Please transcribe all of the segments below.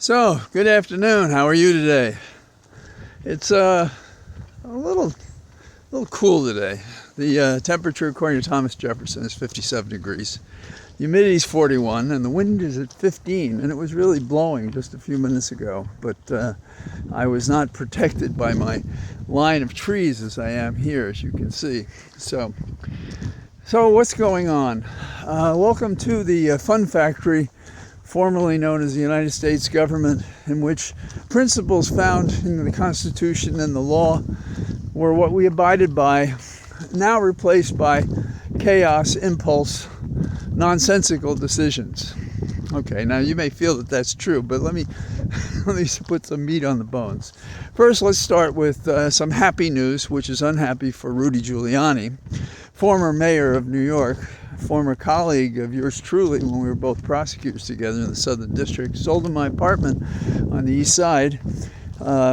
So, good afternoon. How are you today? It's a little cool today. The temperature, according to Thomas Jefferson, is 57 degrees. The humidity is 41, and the wind is at 15. And it was really blowing just a few minutes ago, but I was not protected by my line of trees as I am here, as you can see. So what's going on? Welcome to the Fun Factory, formerly known as the United States government, in which principles found in the Constitution and the law were what we abided by, now replaced by chaos, impulse, nonsensical decisions. Okay, now you may feel that that's true, but let me put some meat on the bones. First, let's start with some happy news, which is unhappy for Rudy Giuliani, former mayor of New York, former colleague of yours truly when we were both prosecutors together in the Southern District. Sold him my apartment on the East Side,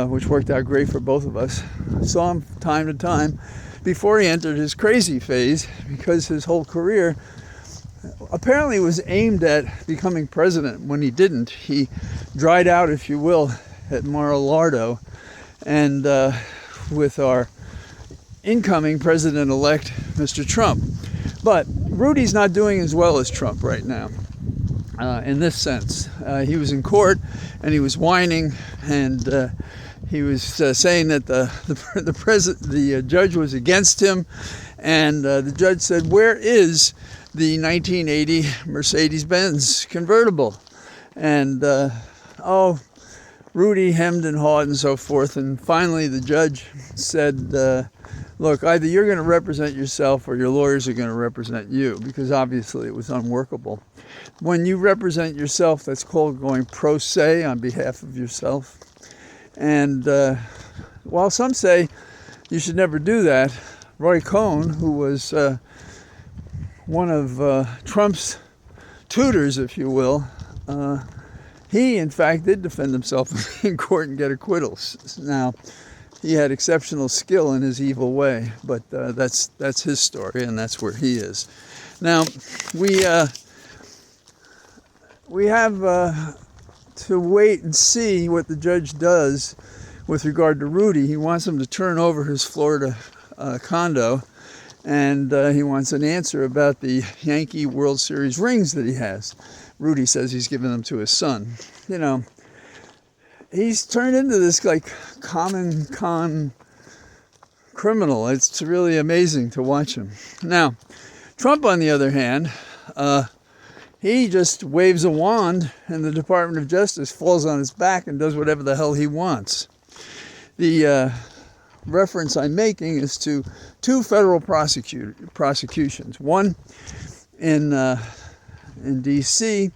which worked out great for both of us. Saw him time to time before he entered his crazy phase, because his whole career apparently was aimed at becoming president. When he didn't, he dried out, if you will, at Mar-a-Lardo, and with our incoming president-elect, Mr. Trump. But Rudy's not doing as well as Trump right now, in this sense. He was in court, and he was whining, and he was saying that the judge was against him, and the judge said, "Where is the 1980 Mercedes-Benz convertible?" And Rudy hemmed and hawed and so forth, and finally the judge said, look, either you're going to represent yourself or your lawyers are going to represent you, because obviously it was unworkable. When you represent yourself, that's called going pro se on behalf of yourself. And while some say you should never do that, Roy Cohn, who was one of Trump's tutors, if you will, he in fact did defend himself in court and get acquittals. Now, he had exceptional skill in his evil way, but that's his story, and that's where he is. Now, we have to wait and see what the judge does with regard to Rudy. He wants him to turn over his Florida condo, and he wants an answer about the Yankee World Series rings that he has. Rudy says he's given them to his son. You know, he's turned into this like common con criminal. It's really amazing to watch him. Now, Trump, on the other hand, he just waves a wand and the Department of Justice falls on his back and does whatever the hell he wants. The reference I'm making is to two federal prosecutions. One in D.C.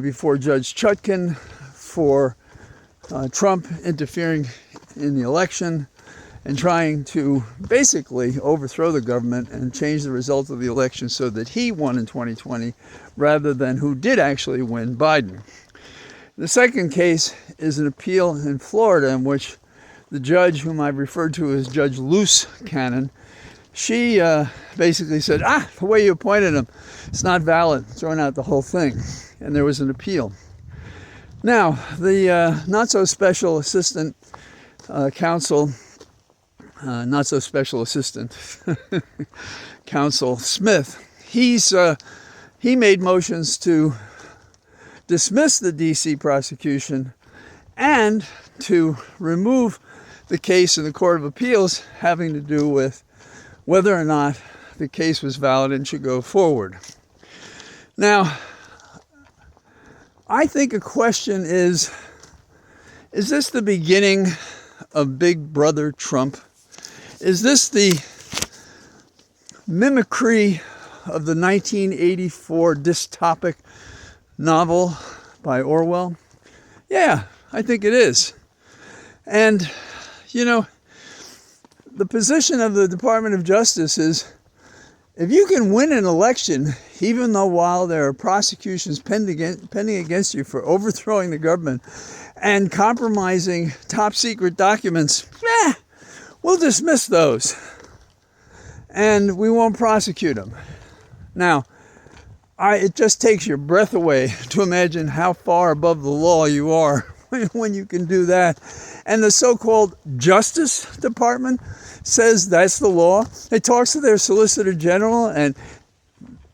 Before Judge Chutkan for Trump interfering in the election and trying to basically overthrow the government and change the result of the election so that he won in 2020 rather than who did actually win, Biden. The second case is an appeal in Florida in which the judge, whom I've referred to as Judge Loose Cannon, she basically said, the way you appointed him, it's not valid, throwing out the whole thing. And there was an appeal. Now, the not-so-special assistant counsel, not-so-special assistant counsel Smith, he made motions to dismiss the D.C. prosecution and to remove the case in the Court of Appeals having to do with whether or not the case was valid and should go forward. Now, I think a question is this the beginning of Big Brother Trump? Is this the mimicry of the 1984 dystopic novel by Orwell? Yeah, I think it is. And, you know, the position of the Department of Justice is, if you can win an election, even though while there are prosecutions pending against you for overthrowing the government and compromising top secret documents, we'll dismiss those and we won't prosecute them. Now, it just takes your breath away to imagine how far above the law you are when you can do that. And the so-called Justice Department says that's the law. It talks to their Solicitor General, and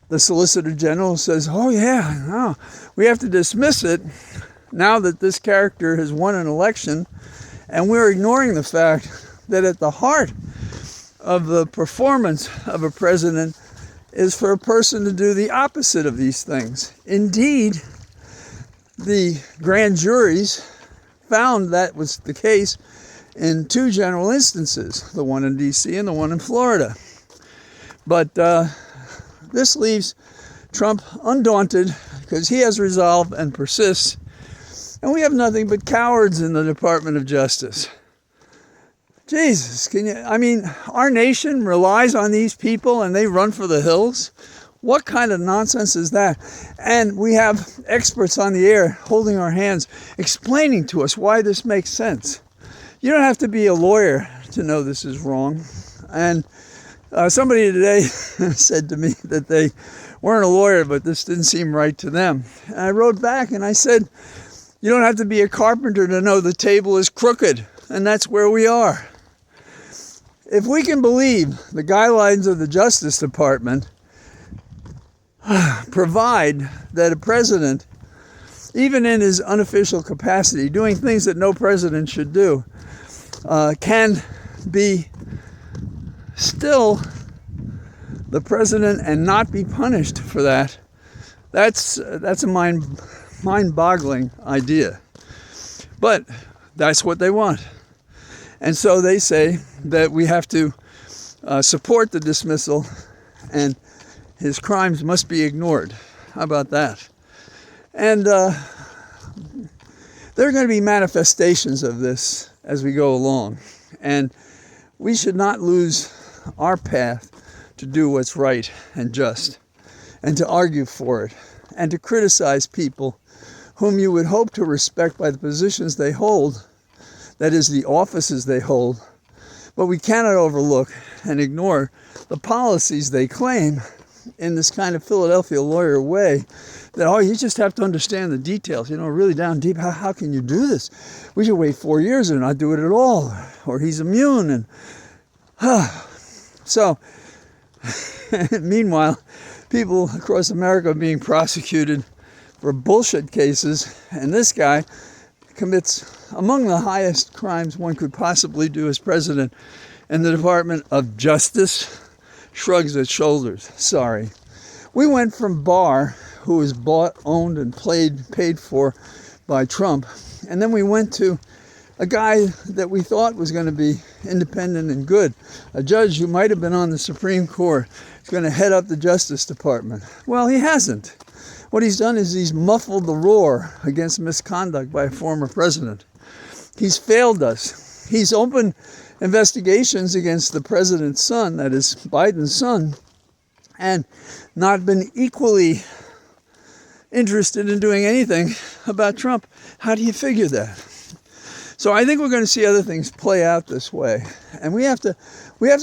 the Solicitor General says, oh yeah, no, we have to dismiss it now that this character has won an election. And we're ignoring the fact that at the heart of the performance of a president is for a person to do the opposite of these things. Indeed, the grand juries found that was the case in two general instances, the one in D.C. and the one in Florida. But this leaves Trump undaunted because he has resolve and persists. And we have nothing but cowards in the Department of Justice. Jesus, our nation relies on these people and they run for the hills? What kind of nonsense is that? And we have experts on the air holding our hands, explaining to us why this makes sense. You don't have to be a lawyer to know this is wrong. And somebody today said to me that they weren't a lawyer, but this didn't seem right to them. And I wrote back and I said, you don't have to be a carpenter to know the table is crooked, and that's where we are. If we can believe the guidelines of the Justice Department provide that a president, even in his unofficial capacity, doing things that no president should do, can be still the president and not be punished for that, that's a mind-boggling idea. But that's what they want. And so they say that we have to support the dismissal and his crimes must be ignored. How about that? And there are going to be manifestations of this as we go along. And we should not lose our path to do what's right and just, and to argue for it, and to criticize people whom you would hope to respect by the positions they hold, that is, the offices they hold. But we cannot overlook and ignore the policies they claim in this kind of Philadelphia lawyer way, that, oh, you just have to understand the details, really down deep. How can you do this? We should wait 4 years and not do it at all, or he's immune. And so, meanwhile, people across America are being prosecuted for bullshit cases, and this guy commits among the highest crimes one could possibly do as president, and the Department of Justice shrugs its shoulders. Sorry. We went from Barr, who was bought, owned, and paid for by Trump, and then we went to a guy that we thought was going to be independent and good, a judge who might have been on the Supreme Court, is going to head up the Justice Department. Well, he hasn't. What he's done is he's muffled the roar against misconduct by a former president. He's failed us. He's opened investigations against the president's son, that is Biden's son, and not been equally interested in doing anything about Trump. How do you figure that? So I think we're going to see other things play out this way, and we have to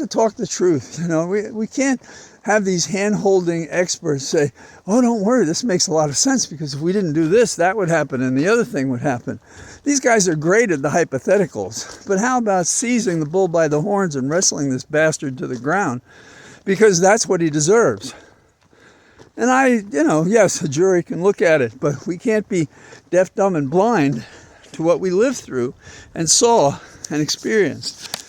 talk the truth. We can't have these hand-holding experts say, oh, don't worry, this makes a lot of sense because if we didn't do this, that would happen and the other thing would happen. These guys are great at the hypotheticals, but how about seizing the bull by the horns and wrestling this bastard to the ground? Because that's what he deserves. And yes, a jury can look at it, but we can't be deaf, dumb, and blind to what we lived through and saw and experienced.